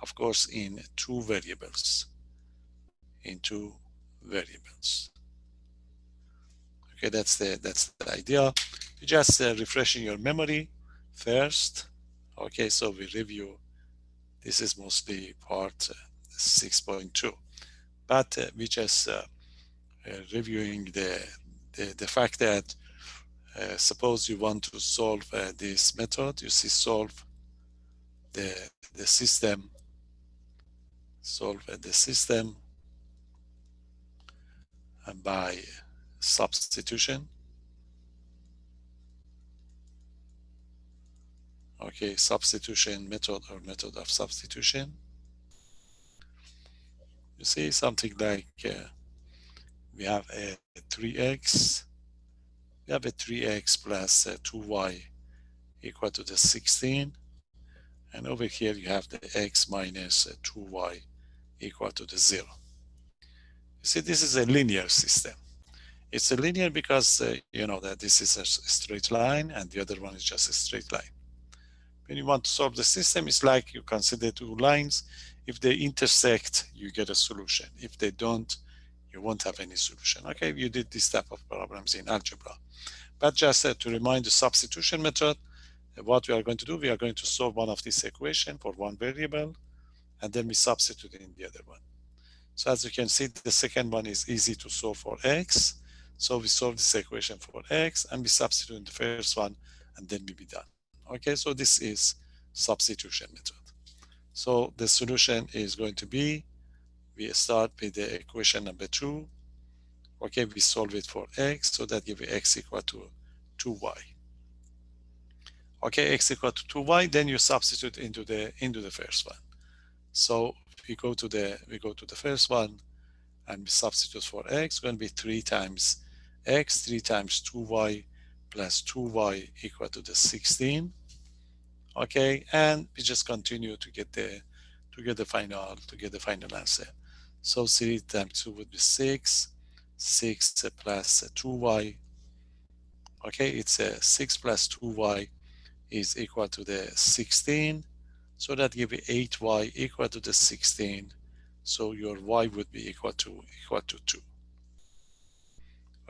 of course, in two variables. Okay, that's the idea. You just refreshing your memory first. Okay, so we review. This is mostly part 6.2, but we just reviewing the fact that suppose you want to solve this method. You see, solve the system. Solve the system by substitution. Okay, substitution method or method of substitution. You see something like we have a 3x. We have a 3x plus 2y equal to the 16. And over here you have the x minus 2y equal to the 0. You see, this is a linear system. It's a linear because you know that this is a straight line and the other one is just a straight line. When you want to solve the system, it's like you consider two lines. If they intersect, you get a solution. If they don't, you won't have any solution. Okay, you did this type of problems in algebra. But just to remind the substitution method, what we are going to do, we are going to solve one of these equations for one variable, and then we substitute in the other one. So as you can see, the second one is easy to solve for x. So we solve this equation for x, and we substitute in the first one, and then we be done. Okay, so this is substitution method. So the solution is going to be, we start with the equation number 2. Okay, we solve it for x, so that gives x equal to 2y. Okay, x equal to 2y, then you substitute into the first one. So we go to the first one and we substitute for x. It's going to be 3 times x, 3 times 2y plus 2y equal to the 16. Okay, and we just continue to get the final answer. So 3 times 2 would be 6. 6 plus 2y. Okay, it's 6 plus 2y is equal to the 16. So that gives you 8y equal to the 16. So your y would be equal to 2.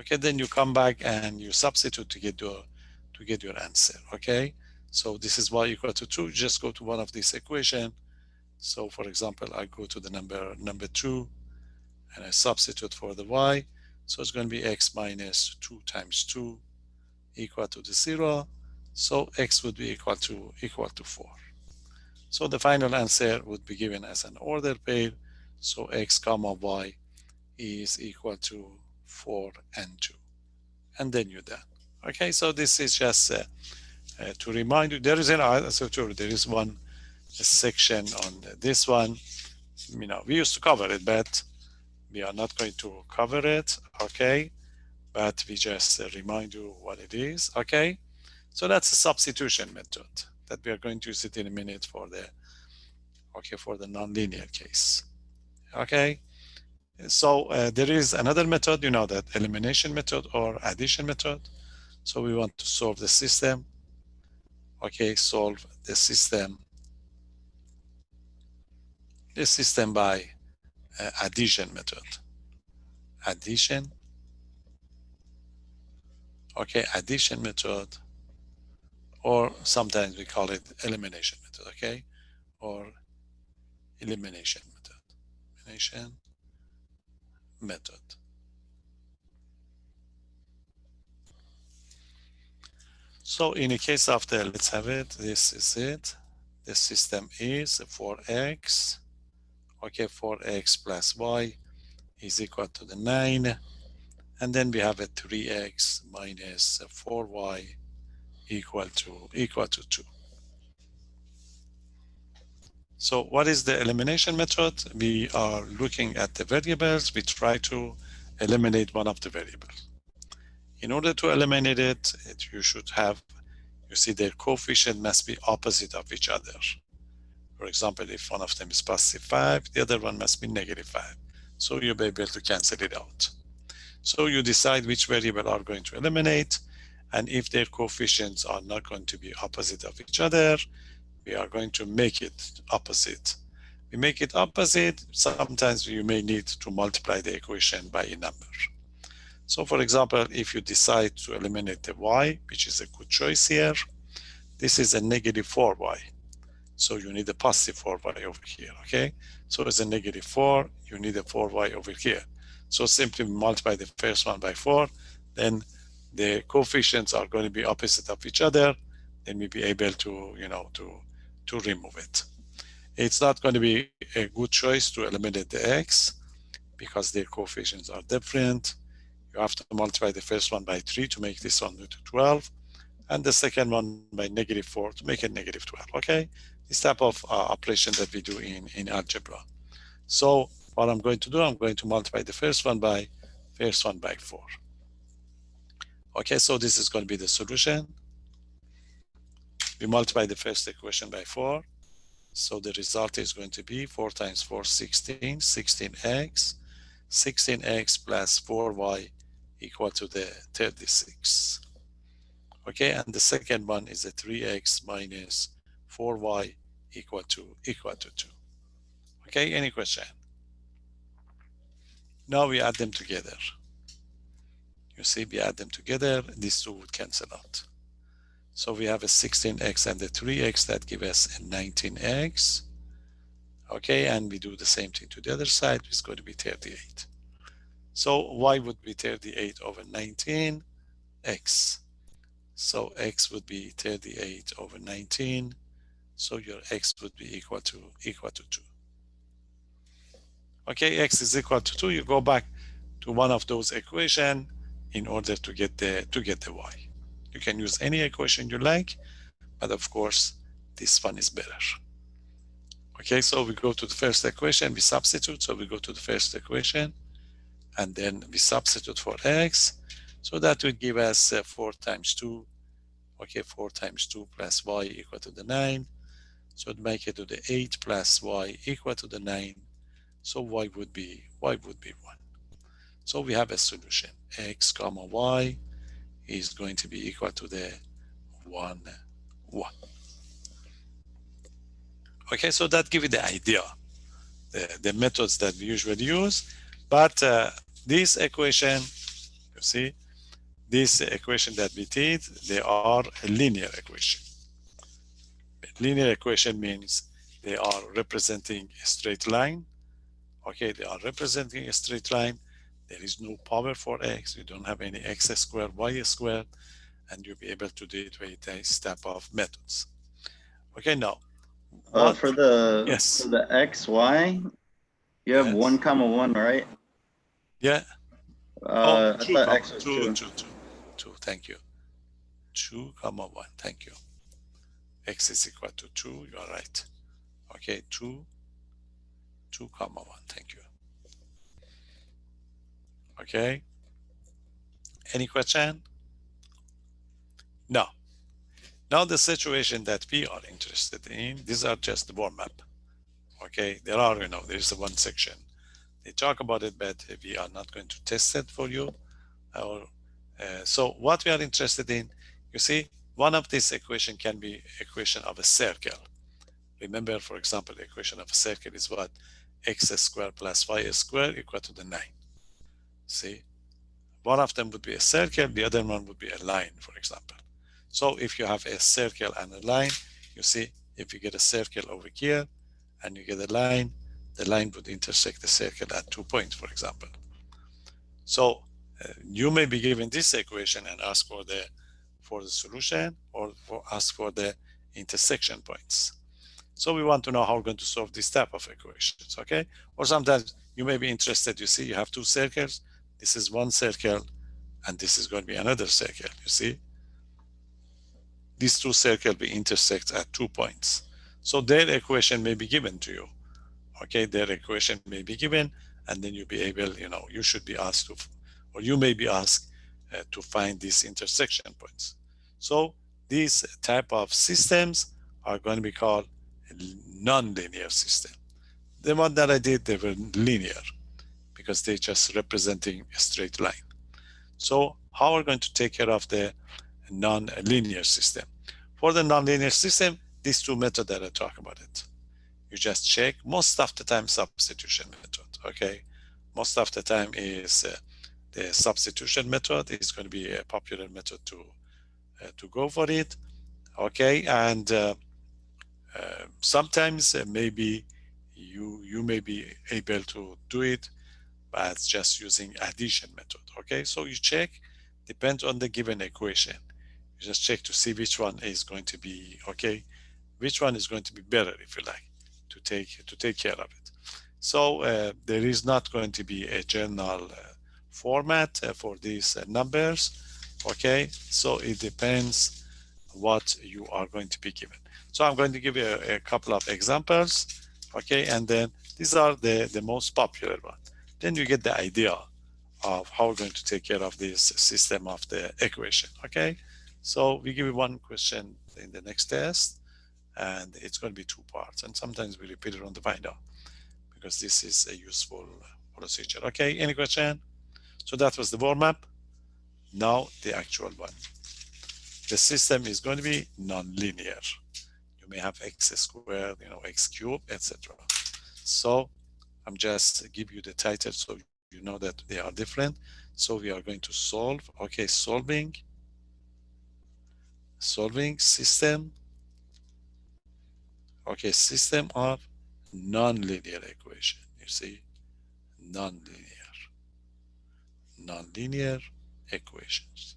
Okay, then you come back and you substitute to get your answer. Okay, so this is y equal to 2. Just go to one of these equations. So for example, I go to the number 2 and I substitute for the y. So it's going to be x minus 2 times 2 equal to the 0. So x would be equal to 4. So the final answer would be given as an order pair. So x comma y is equal to 4 and 2. And then you're done. Okay, so this is just to remind you, there is one section on this one. You know, we used to cover it, but we are not going to cover it. Okay, but we just remind you what it is. Okay, so that's a substitution method that we are going to use it in a minute for the nonlinear case. Okay, so there is another method, you know, that elimination method or addition method. So we want to solve the system. Okay, solve the system by addition method. Addition. Okay, addition method, or sometimes we call it elimination method. Okay, or elimination method. Elimination method. So in the case of the, let's have it, this is it. The system is 4x. Okay, 4x plus y is equal to the 9. And then we have a 3x minus 4y equal to 2. So what is the elimination method? We are looking at the variables. We try to eliminate one of the variables. In order to eliminate it, you should have, you see, their coefficient must be opposite of each other. For example, if one of them is positive 5, the other one must be negative 5. So you'll be able to cancel it out. So you decide which variable are going to eliminate, and if their coefficients are not going to be opposite of each other, we are going to make it opposite. We make it opposite. Sometimes you may need to multiply the equation by a number. So for example, if you decide to eliminate the y, which is a good choice here, this is a negative 4y. So you need a positive 4y over here, okay? So it's a negative 4, you need a 4y over here. So simply multiply the first one by 4, then the coefficients are going to be opposite of each other, then we'll be able to, to remove it. It's not going to be a good choice to eliminate the x because their coefficients are different. You have to multiply the first one by 3 to make this one to 12, and the second one by negative 4 to make it negative 12, okay? This type of operation that we do in algebra. So what I'm going to do, I'm going to multiply the first one by 4. Okay, so this is going to be the solution. We multiply the first equation by 4. So the result is going to be 4 times 4, 16, 16x. 16x plus 4y equal to the 36. Okay, and the second one is a 3x minus 4y equal to 2. Okay, any question? Now we add them together. You see, we add them together, these two would cancel out. So we have a 16x and a 3x that give us a 19x. Okay, and we do the same thing to the other side, it's going to be 38. So y would be 38 over 19, x. So x would be 38 over 19. So your x would be equal to 2. Okay, x is equal to 2. You go back to one of those equations in order to get the y. You can use any equation you like, but of course, this one is better. Okay, so we go to the first equation, we substitute. So we go to the first equation, and then we substitute for x. So that would give us 4 times 2. Okay, 4 times 2 plus y equal to the 9. So it make it to the 8 plus y equal to the 9. So y would be 1. So we have a solution. X comma y is going to be equal to the 1, 1. Okay, so that gives you the idea, the methods that we usually use. But this equation, you see, this equation that we did, they are a linear equation. Linear equation means they are representing a straight line. Okay, they are representing a straight line. There is no power for x. You don't have any x squared, y squared, and you'll be able to do it with this type of methods. Okay, now, what? For the Yes. x, y, you have 1 Yes. comma 1, right? Yeah. Oh, I 2 thought comma x was 2, 2. 2, 2, 2. Thank you. 2 comma 1. Thank you. X is equal to 2. You are right. Okay, 2 comma 1. Thank you. Okay. Any question? No. Now the situation that we are interested in, these are just the warm-up. Okay, there are, there's one section. They talk about it, but we are not going to test it for you. So what we are interested in, you see, one of these equation can be equation of a circle. Remember, for example, the equation of a circle is what? X squared plus y squared equal to the 9. See, one of them would be a circle, the other one would be a line, for example. So if you have a circle and a line, you see, if you get a circle over here and you get a line, the line would intersect the circle at 2 points, for example. So you may be given this equation and ask for the solution, or ask for the intersection points. So we want to know how we're going to solve this type of equations, okay? Or sometimes you may be interested, you see, you have two circles. This is one circle, and this is going to be another circle, you see? These two circles will intersect at 2 points. So their equation may be given to you, okay? Their equation may be given, and then you'll be able, you should be asked to, or you may be asked to find these intersection points. So these type of systems are going to be called non-linear system. The one that I did, they were linear because they're just representing a straight line. So how are we going to take care of the non-linear system? For the non-linear system, these two methods that I talk about it. you just check. Most of the time substitution method. Okay, most of the time is the substitution method is going to be a popular method to go for it. Okay, and sometimes maybe you may be able to do it but just using addition method. Okay, so you check, depends on the given equation. You just check to see which one is going to be okay, which one is going to be better, if you like, to take care of it. So there is not going to be a general format for these numbers. Okay, so it depends what you are going to be given. So I'm going to give you a couple of examples. Okay, and then these are the most popular one. Then you get the idea of how we're going to take care of this system of the equation. Okay, so we give you one question in the next test, and it's going to be two parts, and sometimes we repeat it on the find out because this is a useful procedure. Okay, any question? So that was the warm up. Now the actual one. The system is going to be non-linear. You may have x squared, x cubed, etc. So I'm just give you the title so you know that they are different. So we are going to solve. Okay, solving system. Okay, system of non-linear equation. You see, non-linear, non-linear equations.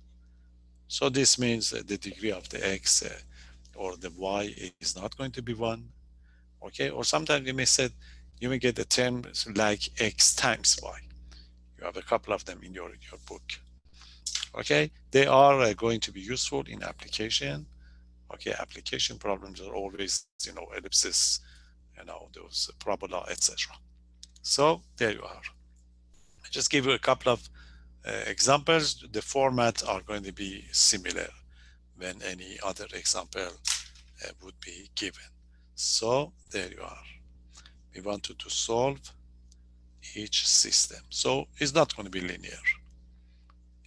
So this means that the degree of the x or the y is not going to be 1. Okay, or sometimes you may get a term like x times y. You have a couple of them in your book. Okay, they are going to be useful in application. Okay, application problems are always ellipsis, those parabola, etc. So there you are. I just give you a couple of examples. The format are going to be similar when any other example would be given. So there you are. We wanted to solve each system. So it's not going to be linear.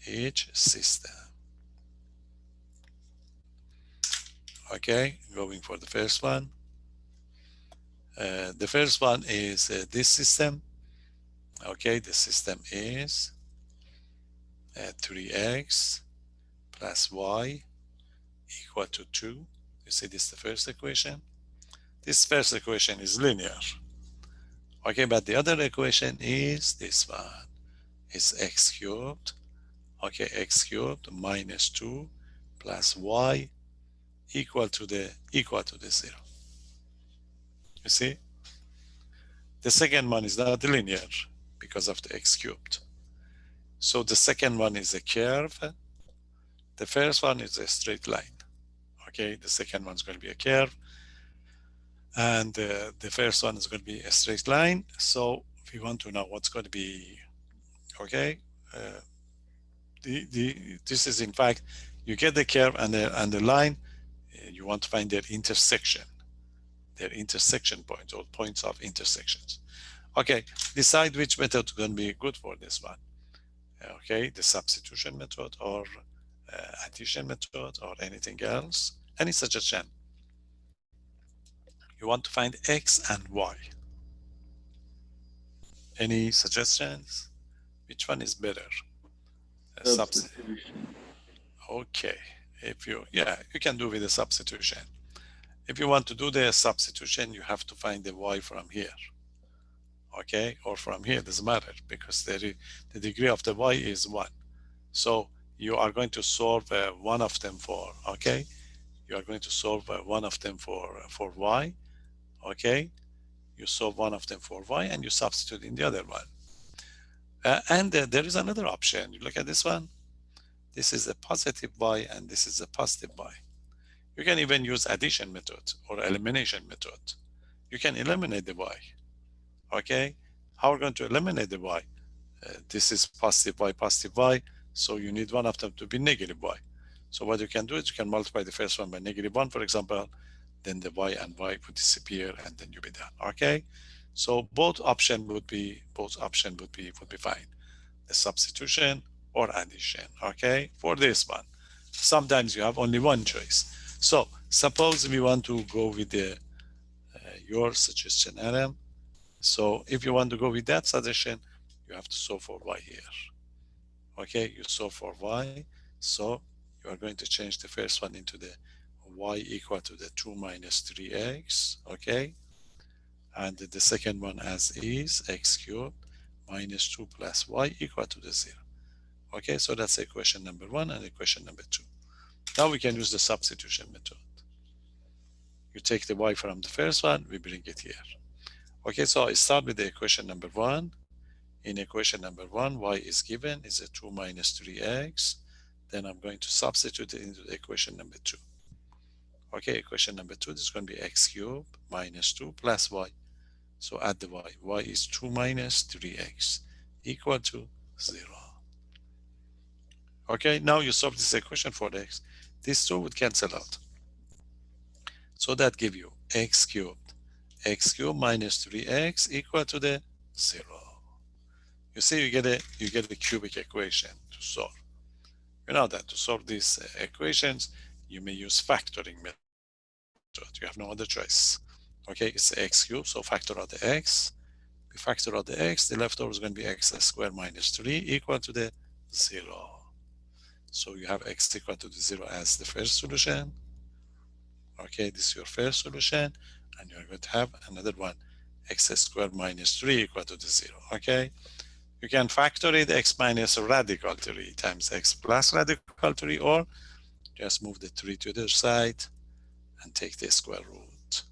Each system. Okay, going for the first one. The first one is this system. Okay, the system is 3x plus y equal to 2. You see this is the first equation. This first equation is linear. Okay, but the other equation is this one. It's x cubed. Okay, x cubed minus 2 plus y equal to the 0. You see? The second one is not linear because of the x cubed. So the second one is a curve. The first one is a straight line. Okay, the second one is going to be a curve. And the first one is going to be a straight line. So if you want to know what's going to be, okay, this is in fact, you get the curve and the line, you want to find their intersection points or points of intersections. Okay, decide which method is going to be good for this one. Okay, the substitution method or addition method or anything else. Any suggestion? You want to find x and y. Any suggestions? Which one is better? Substitution. Okay, you can do with the substitution. If you want to do the substitution, you have to find the y from here. Okay, or from here, doesn't matter because the degree of the y is 1. So you are going to solve one of them for, okay, you are going to solve one of them for y. Okay, you solve one of them for y and you substitute in the other one. And there is another option. You look at this one. This is a positive y and this is a positive y. You can even use addition method or elimination method. You can eliminate the y. Okay, how are we going to eliminate the y? This is positive y, so you need one of them to be negative y. So what you can do is you can multiply the first one by -1, for example, then the y and y would disappear, and then you'll be done. Okay, so both option would be fine. The substitution or addition. Okay, for this one, sometimes you have only one choice. So suppose we want to go with the your suggestion, Adam. So if you want to go with that suggestion, you have to solve for y here. Okay, you solve for y. So you are going to change the first one into the y equal to the 2 minus 3x. Okay, and the second one as is, x cubed minus 2 plus y equal to the 0. Okay, so that's equation number 1 and equation number 2. Now we can use the substitution method. You take the y from the first one, we bring it here. Okay, so I start with the equation number 1. In equation number 1, y is given is a 2 minus 3x. Then I'm going to substitute it into the equation number 2. Okay, equation number 2 is going to be x cubed minus 2 plus y. So add the y. Y is 2 minus 3x equal to 0. Okay, now you solve this equation for the x. These two would cancel out. So that give you x cubed minus 3x equal to the 0. You see, you get a cubic equation to solve. You know that to solve these equations, you may use factoring method. You have no other choice. Okay, it's x cubed, so factor out the x. We factor out the x, the leftover is going to be x squared minus 3 equal to the 0. So you have x equal to the 0 as the first solution. Okay, this is your first solution, and you're going to have another one, x squared minus 3 equal to the 0. Okay, you can factor it x minus radical 3 times x plus radical 3, or just move the 3 to the side and take the square root.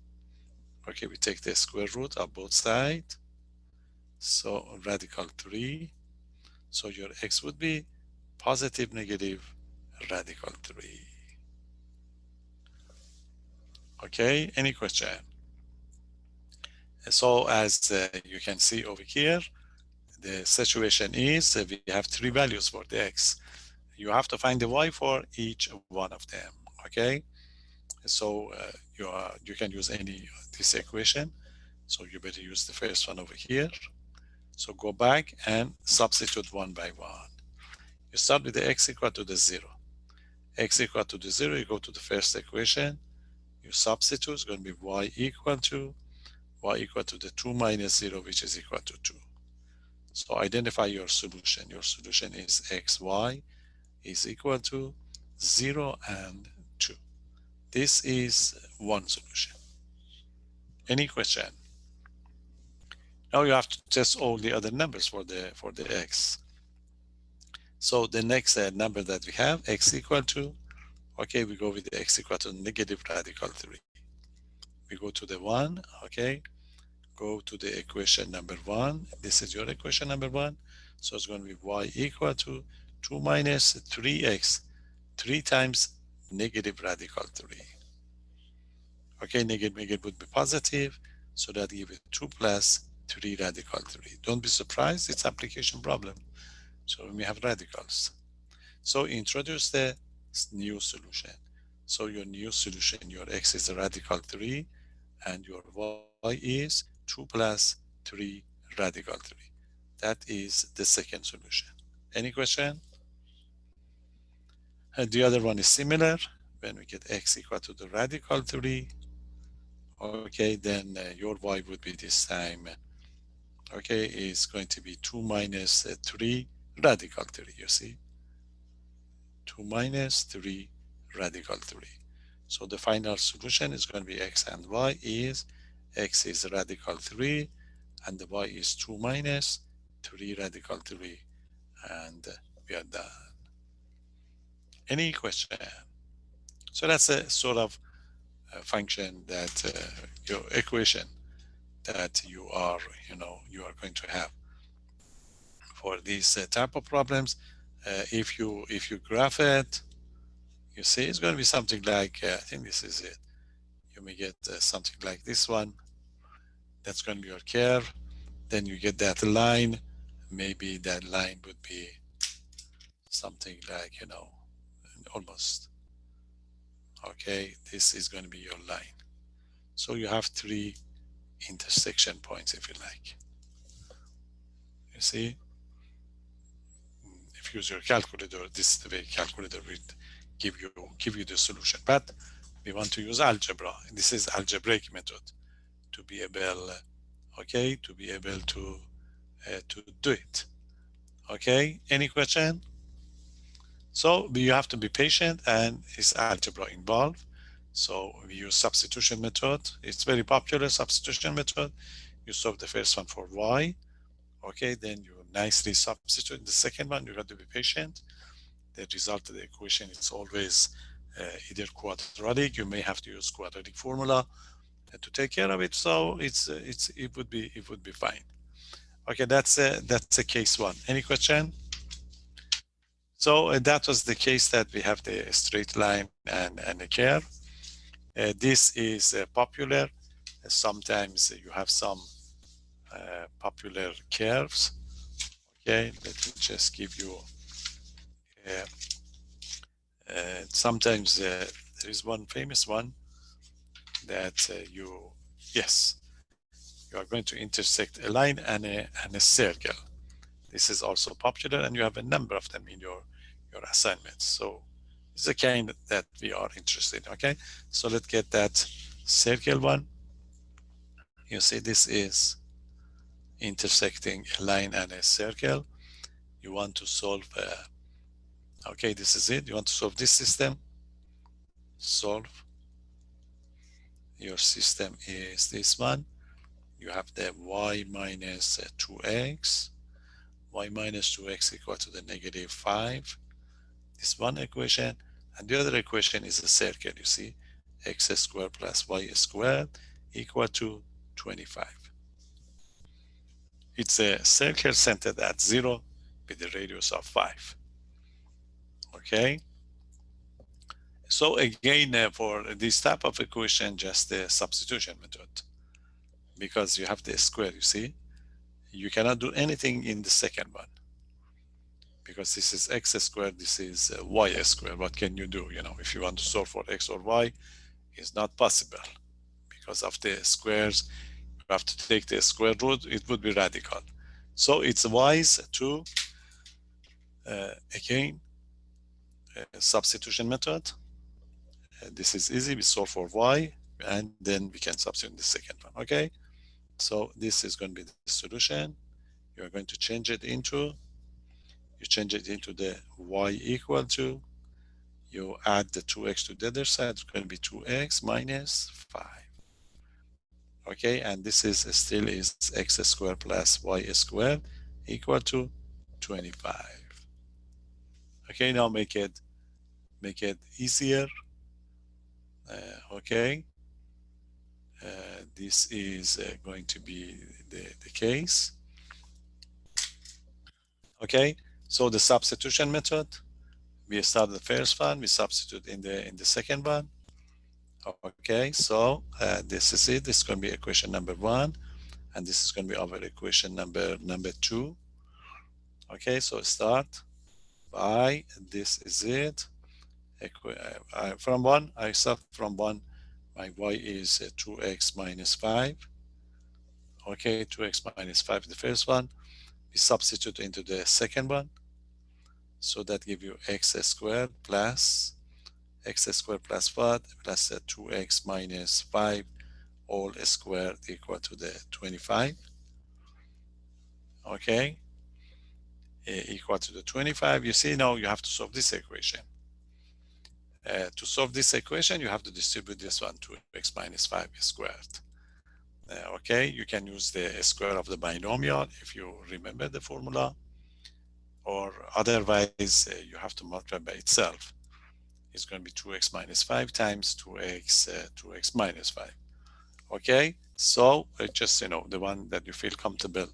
Okay, we take the square root of both sides. So radical 3. So your x would be positive negative radical 3. Okay, any question? So as you can see over here, the situation is we have 3 values for the x. You have to find the y for each one of them. Okay, so you can use any this equation. So you better use the first one over here. So go back and substitute one by one. You start with the x equal to the 0. X equal to the 0, you go to the first equation. You substitute, it's going to be y equal to the 2 minus 0, which is equal to 2. So identify your solution. Your solution is xy is equal to 0 and 2. This is one solution. Any question? Now you have to test all the other numbers for the x. So the next number that we have, x equal to, okay, we go with the x equal to negative radical 3. We go to the 1, okay, go to the equation number 1. This is your equation number 1. So it's going to be y equal to 2 minus 3x, 3 times negative radical 3. Okay, negative would be positive, so that gives it 2 plus 3 radical 3. Don't be surprised, it's application problem. So we have radicals. So introduce the new solution. So your new solution, your x is a radical 3, and your y is 2 plus 3 radical 3. That is the second solution. Any question? And the other one is similar. When we get x equal to the radical 3, okay, then your y would be this time, okay, is going to be 2 minus 3 radical 3, you see? 2 minus 3 radical 3. So the final solution is going to be x and y is x is radical 3 and the y is 2 minus 3 radical 3, and we are done. Any question? So that's a sort of function that your equation that you are going to have for these type of problems. If you graph it, you see it's going to be something like I think this is it. You may get something like this one. That's going to be your curve. Then you get that line. Maybe that line would be something like, almost. Okay, this is going to be your line. So you have 3 intersection points, if you like. You see, if you use your calculator, this is the way calculator will give you the solution. But we want to use algebra. This is algebraic method. to be able, okay, to be able to do it. Okay, any question? So you have to be patient, and it's algebra involved. So we use substitution method. It's very popular substitution method. You solve the first one for y. Okay, then you nicely substitute the second one. You got to be patient. The result of the equation is always either quadratic. You may have to use quadratic formula to take care of it. So it would be fine. Okay, that's a case one. Any question? So that was the case that we have the straight line and a curve. This is popular. Sometimes you have some popular curves. Okay, let me just give you. Uh, Sometimes there is one famous one that yes, you are going to intersect a line and a circle. This is also popular, and you have a number of them in your assignments. So it's a kind that we are interested in. Okay, so let's get that circle one. You see, this is intersecting a line and a circle. You want to solve. Okay, this is it. You want to solve this system. Solve. Your system is this one. You have the y minus 2x. Y minus 2x equal to the negative 5. This one equation, and the other equation is a circle. You see, x squared plus y squared equal to 25. It's a circle centered at 0 with a radius of 5. Okay, so again, for this type of equation, just the substitution method, because you have the square. You see, you cannot do anything in the second one, because this is x squared, this is y squared. What can you do? If you want to solve for x or y, it's not possible because of the squares. You have to take the square root. It would be radical. So it's wise to again substitution method. This is easy. We solve for y, and then we can substitute the second one. Okay. So this is going to be the solution. You are going to change it into. You change it into the y equal to. You add the 2x to the other side. It's going to be 2x minus 5. Okay, and this is still is x squared plus y squared equal to 25. Okay, now make it easier. Okay, this is going to be the case. Okay, so the substitution method, we start the first one, we substitute in the second one. Okay, so this is it. This is going to be equation number 1, and this is going to be our equation number 2. Okay, so start by, this is it. From 1, I start from 1. My y is 2x minus 5. Okay, 2x minus 5 the first one. We substitute into the second one. So that gives you x squared plus what? Plus 2x minus 5 all squared equal to the 25. Okay, equal to the 25. You see, now you have to solve this equation. To solve this equation, you have to distribute this one, 2x minus 5 squared. Okay, you can use the square of the binomial if you remember the formula, or otherwise you have to multiply by itself. It's going to be 2x minus 5 times 2x minus 5. Okay, so just the one that you feel comfortable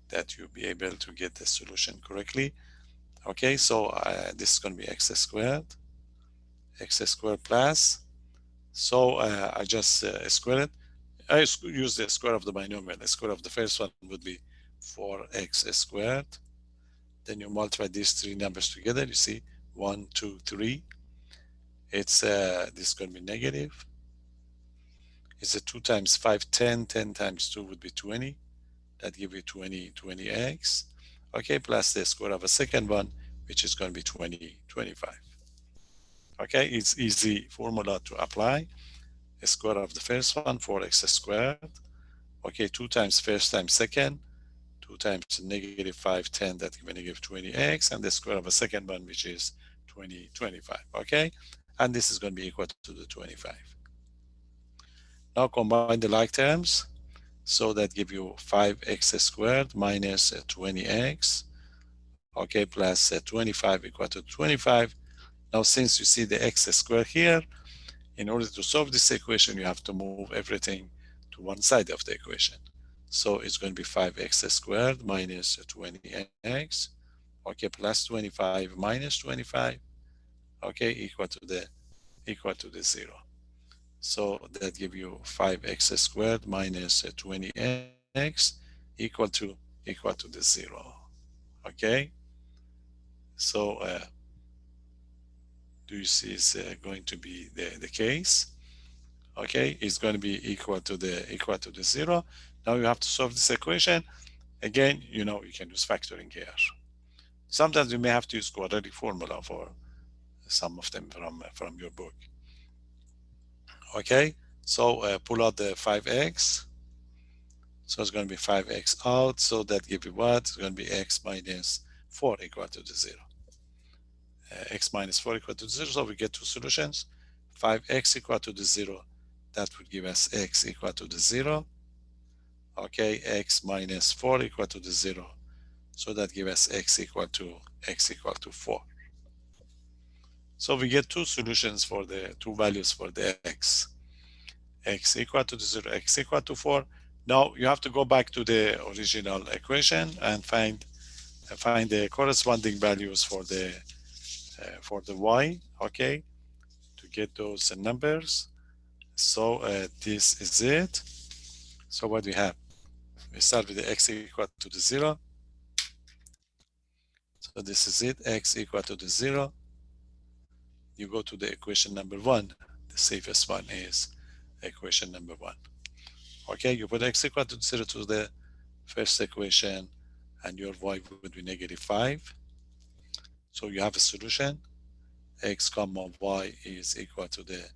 that you'll be able to get the solution correctly. Okay, so this is going to be x squared plus. So I just square it. I use the square of the binomial. The square of the first one would be 4x squared. Then you multiply these three numbers together. You see 1, 2, 3. It's this is going to be negative. It's a 2 times 5, 10. 10 times 2 would be 20. That gives you 20x. Okay, plus the square of a second one, which is going to be 25. Okay, it's easy formula to apply. The square of the first one, 4x squared, Okay, 2 times first times second, 2 times negative 5, 10, that give a negative 20x, and the square of a second one, which is 20, 25. Okay, and this is going to be equal to the 25. Now combine the like terms, so that give you 5x squared minus 20x, okay, plus 25 equal to 25. Now since you see the x squared here, in order to solve this equation, you have to move everything to one side of the equation. So it's going to be 5x squared minus 20x, okay, plus 25 minus 25, okay, equal to the 0. So that give you 5x squared minus 20x equal to the 0. Okay, so do you see it's going to be the case? Okay, it's going to be equal to the 0. Now you have to solve this equation. Again, you can use factoring here. Sometimes you may have to use quadratic formula for some of them from your book. Okay, so pull out the 5x. So it's going to be 5x out. So that gives you what? It's going to be x minus 4 equal to the 0. X minus 4 equal to 0. So we get two solutions. 5x equal to the 0. That would give us x equal to the 0. Okay, x minus 4 equal to the 0. So that gives us x equal to 4. So we get two solutions for the two values for the x equal to the 0, x equal to 4. Now you have to go back to the original equation and find the corresponding values for the y, okay, to get those numbers. So this is it. So what we have, we start with the x equal to the 0. So this is it, x equal to the 0. You go to the equation number 1. The safest one is equation number 1. Okay, you put x equal to 0 to the first equation, and your y would be negative 5. So you have a solution. X comma y is equal to the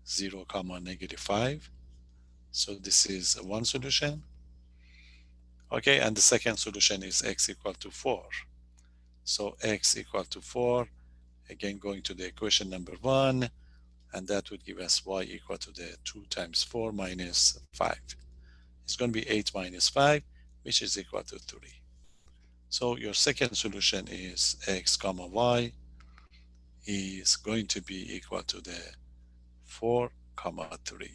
0 comma negative 5. So this is one solution. Okay, and the second solution is x equal to 4. So x equal to 4, again going to the equation number 1, and that would give us y equal to the 2 times 4 minus 5. It's going to be 8 minus 5, which is equal to 3. So your second solution is x comma y is going to be equal to the 4 comma 3.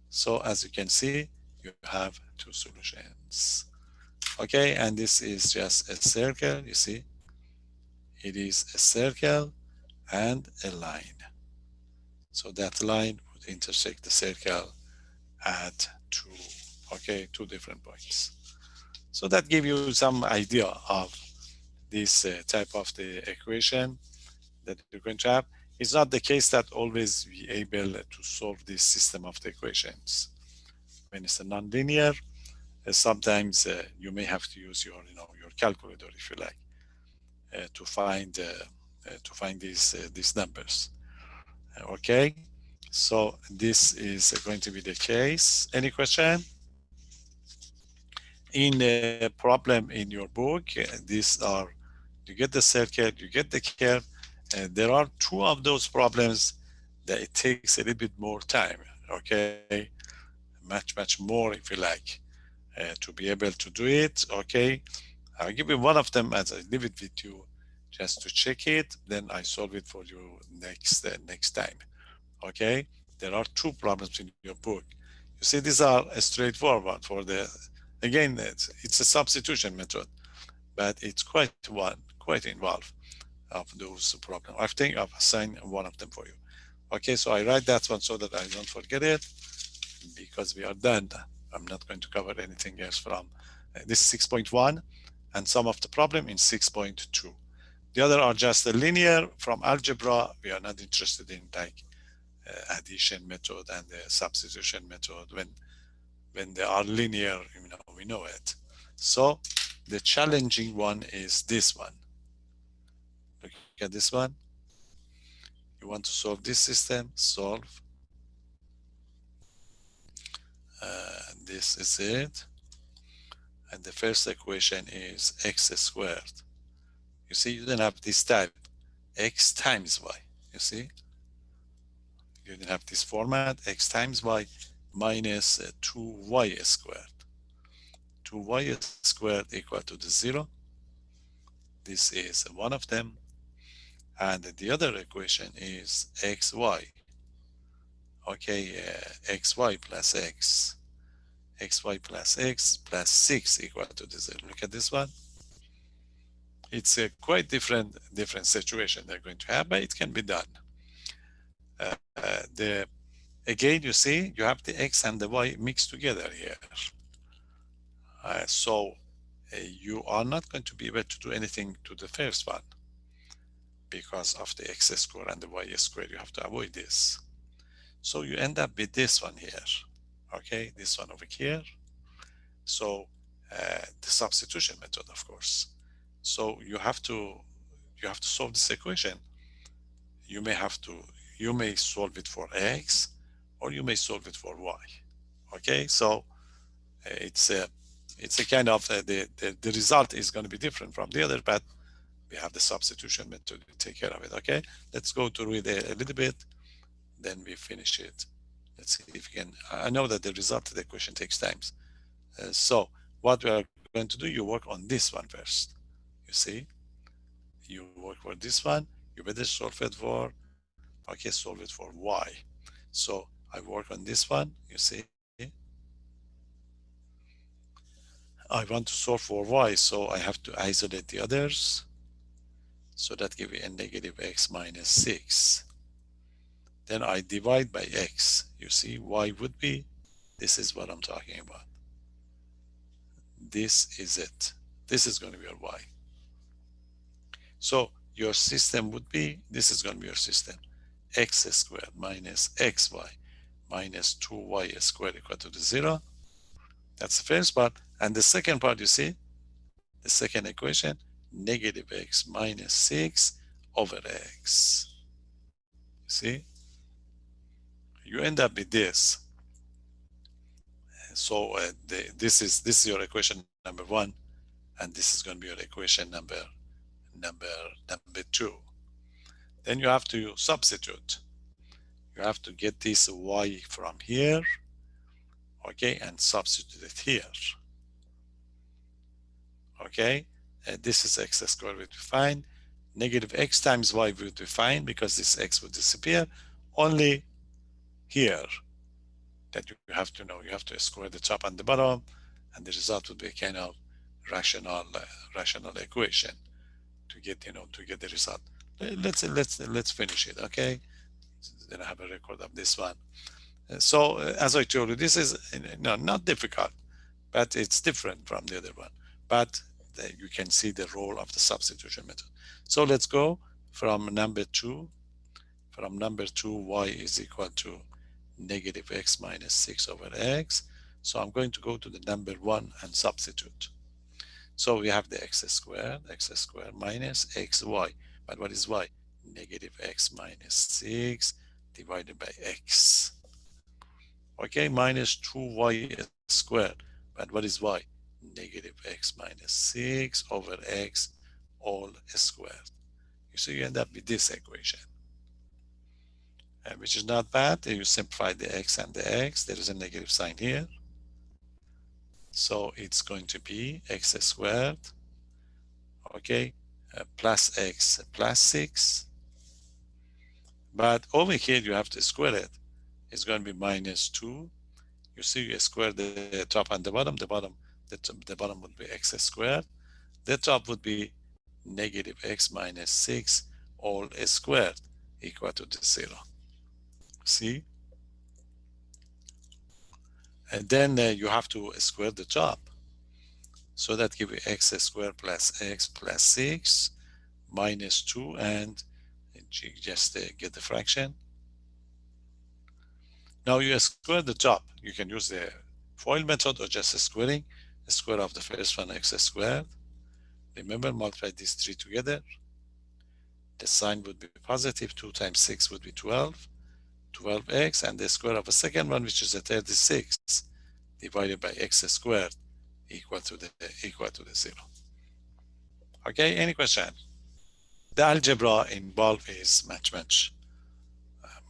So as you can see, you have two solutions. Okay, and this is just a circle. You see, it is a circle and a line. So that line would intersect the circle at two different points. So that gives you some idea of this type of the equation that you're going to have. It's not the case that always be able to solve this system of the equations. When it's a nonlinear, sometimes you may have to use your calculator, if you like, to find these numbers. Okay, so this is going to be the case. Any question? In a problem in your book, these are, you get the circle, you get the curve, and there are two of those problems that it takes a little bit more time. Okay, much more, if you like, to be able to do it. Okay, I'll give you one of them as I leave it with you just to check it. Then I solve it for you next time. Okay, there are two problems in your book. You see, these are straightforward for the, again, it's a substitution method, but it's quite involved of those problems. I think I've assigned one of them for you. Okay, so I write that one so that I don't forget it, because we are done. I'm not going to cover anything else from this 6.1 and some of the problem in 6.2. The other are just the linear from algebra. We are not interested in like addition method and the substitution method. When they are linear, we know it. So the challenging one is this one. Look at this one. You want to solve this system, solve This is it. And the first equation is x squared. You see, you didn't have this type, x times y. You see, you didn't have this format, x times y minus 2y squared. 2y squared equal to the 0. This is one of them. And the other equation is xy. Okay, xy plus x. Xy plus x plus 6 equal to the 0. Look at this one. It's a quite different situation they're going to have, but it can be done. The Again, you see, you have the x and the y mixed together here. So you are not going to be able to do anything to the first one because of the x squared and the y squared. You have to avoid this. So you end up with this one here. Okay, this one over here. So the substitution method, of course. So you have to solve this equation. You may have to you may solve it for x, or you may solve it for y. Okay, so it's a kind of the result is going to be different from the other, but we have the substitution method to take care of it. Okay, let's go to read a little bit, then we finish it. Let's see if we can. I know that the result of the equation takes time. So what we are going to do, you work on this one first. You see, you work for this one. You better solve it for, okay, solve it for y. So I work on this one. You see, I want to solve for y, so I have to isolate the others. So that gives me a negative x minus 6. Then I divide by x. You see, y would be, this is what I'm talking about. This is it. This is going to be your y. So your system would be, this is going to be your system. X squared minus xy minus 2y squared equal to the 0. That's the first part. And the second part, you see, the second equation, negative x minus 6 over x. See? You end up with this. So this is your equation number 1, and this is going to be your equation number 2. Then you have to substitute. You have to get this y from here, okay, and substitute it here. Okay, this is x squared would be fine. Negative x times y would be fine because this x would disappear. Only here that you have to know, you have to square the top and the bottom, and the result would be a kind of rational equation to get the result. Let's finish it, okay? Then I have a record of this one. So as I told you, this is not difficult, but it's different from the other one. But you can see the role of the substitution method. So let's go from number 2. From number 2, y is equal to negative x minus 6 over x. So I'm going to go to the number 1 and substitute. So we have the x squared minus xy. But what is y? Negative x minus 6 divided by x. Okay, minus 2y squared. But what is y? Negative x minus 6 over x all squared. You see, you end up with this equation, which is not bad. You simplify the x and the x. There is a negative sign here. So it's going to be x squared, okay, plus x plus 6. But over here, you have to square it. It's going to be minus 2. You see, you square the top and the bottom. The bottom would be x squared. The top would be negative x minus 6 all squared equal to the 0. See? And then you have to square the top. So that gives you x squared plus x plus 6 minus 2, and just get the fraction. Now you square the top. You can use the FOIL method or just squaring. The square of the first one, x squared. Remember, multiply these 3 together. The sign would be positive. 2 times 6 would be 12. 12x, and the square of the second one, which is a 36. divided by x squared equal to the 0. Okay, any question? The algebra involved is much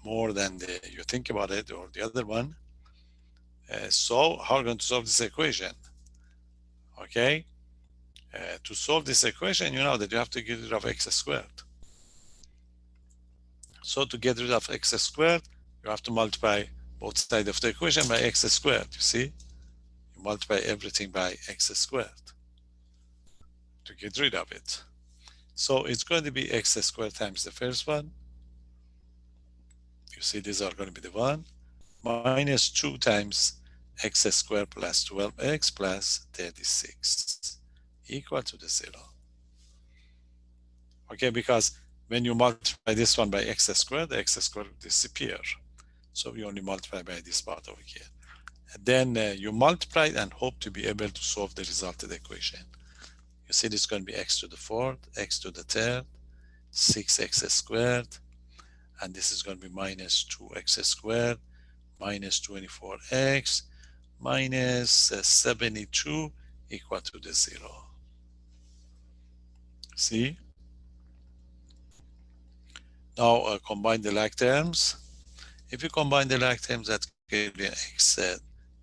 more than you think about it or the other one. So how are we going to solve this equation? Okay, to solve this equation, you know that you have to get rid of x squared. So to get rid of x squared, you have to multiply both sides of the equation by x squared. You see, you multiply everything by x squared to get rid of it. So it's going to be x squared times the first one. You see, these are going to be the 1 minus 2 times x squared plus 12x plus 36 equal to the 0. Okay, because when you multiply this one by x squared, the x squared will disappear. So you only multiply by this part over here. And then you multiply and hope to be able to solve the resulted equation. You see, this is going to be x to the fourth, x to the third, 6x squared, and this is going to be minus 2x squared, minus 24x, minus 72 equal to the 0. See? Now combine the like terms. If you combine the like terms, that gives you x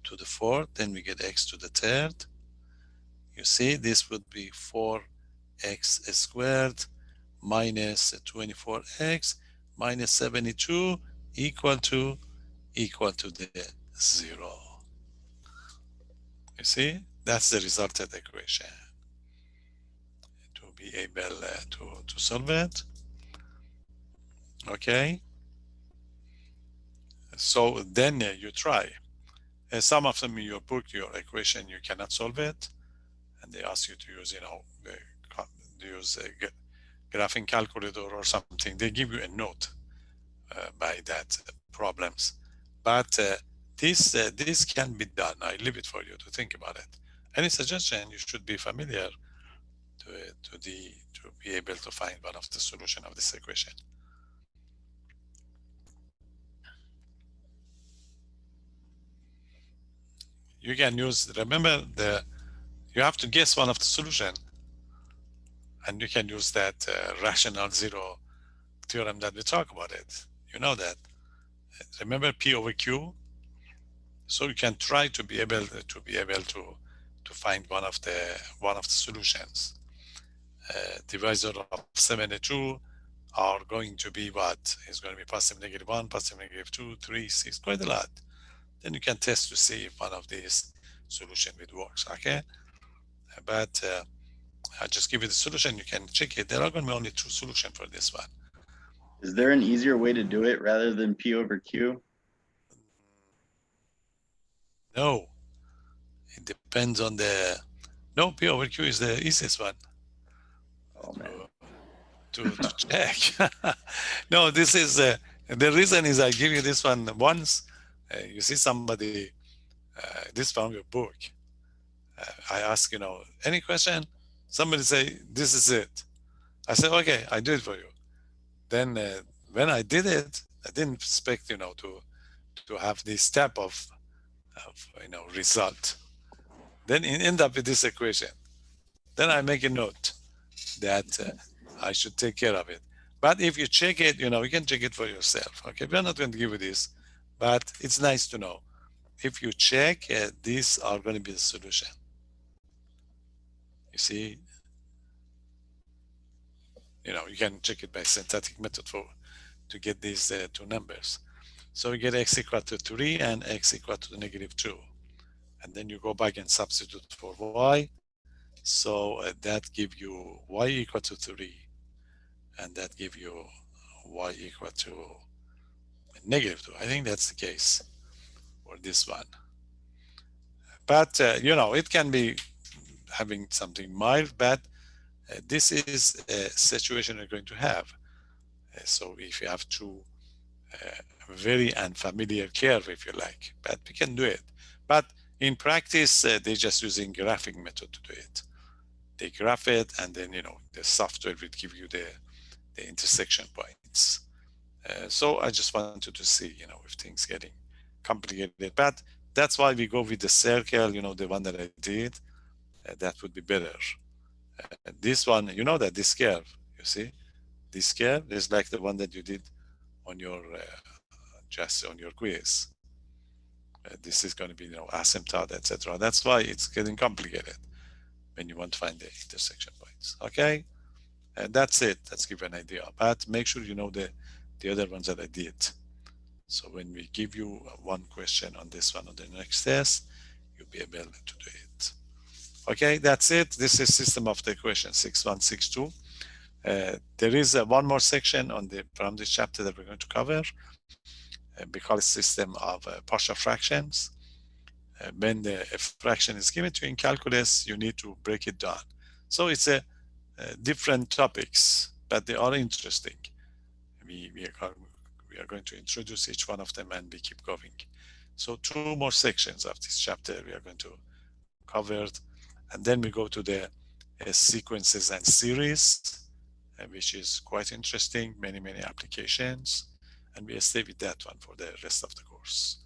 to the fourth, then we get x to the third. You see, this would be 4x squared minus 24x minus 72 equal to the 0. You see, that's the resulted equation. To be able to solve it. Okay, so then you try. Some of them in your book, your equation, you cannot solve it, and they ask you to use, use a graphing calculator or something. They give you a note by that problems, but this can be done. I leave it for you to think about it. Any suggestion? You should be familiar to be able to find one of the solution of this equation. You can use, remember, you have to guess one of the solution, and you can use that rational zero theorem that we talk about it. You know that. Remember P over Q? So you can try to be able to find one of the solutions. Divisor of 72 are going to be what? It's going to be positive -1, positive -2, 3, 6, quite a lot. Then you can test to see if one of these solution it works. Okay, but I just give you the solution. You can check it. There are going to be only 2 solutions for this one. Is there an easier way to do it rather than P over Q? No, it depends on the. No, P over Q is the easiest one. Oh man. To check. No, this is the reason is I give you this one once. You see somebody, this from your book. I ask, any question? Somebody say, this is it. I say, okay, I do it for you. Then when I did it, I didn't expect, to have this step of result. Then end up with this equation. Then I make a note that I should take care of it. But if you check it, you can check it for yourself. Okay, we're not going to give you this, but it's nice to know. If you check, these are going to be the solution. You see, you can check it by synthetic method to get these 2 numbers. So we get x equal to 3 and x equal to -2. And then you go back and substitute for y. So that give you y equal to 3. And that give you y equal to -2. I think that's the case for this one. But, it can be having something mild, but this is a situation you're going to have. So if you have to very unfamiliar curve, if you like, but we can do it. But in practice, they're just using graphing method to do it. They graph it, and then the software will give you the intersection points. So I just wanted to see if things getting complicated. But That's why we go with the circle, the one that I did. That would be better. This one, that this curve, you see, this curve is like the one that you did on your just on your quiz. This is going to be asymptote, etc. That's why it's getting complicated when you want to find the intersection points. Okay, and that's it. Let's give you an idea, but make sure you know the other ones that I did. So when we give you one question on this one on the next test, you'll be able to do it. Okay, that's it. This is system of the equation 6162. There is one more section from this chapter that we're going to cover. We call it system of partial fractions. When a fraction is given to you in calculus, you need to break it down. So it's a different topics, but they are interesting. We are going to introduce each one of them and we keep going. So two more sections of this chapter we are going to cover, and then we go to the sequences and series, which is quite interesting, many applications, and we stay with that one for the rest of the course.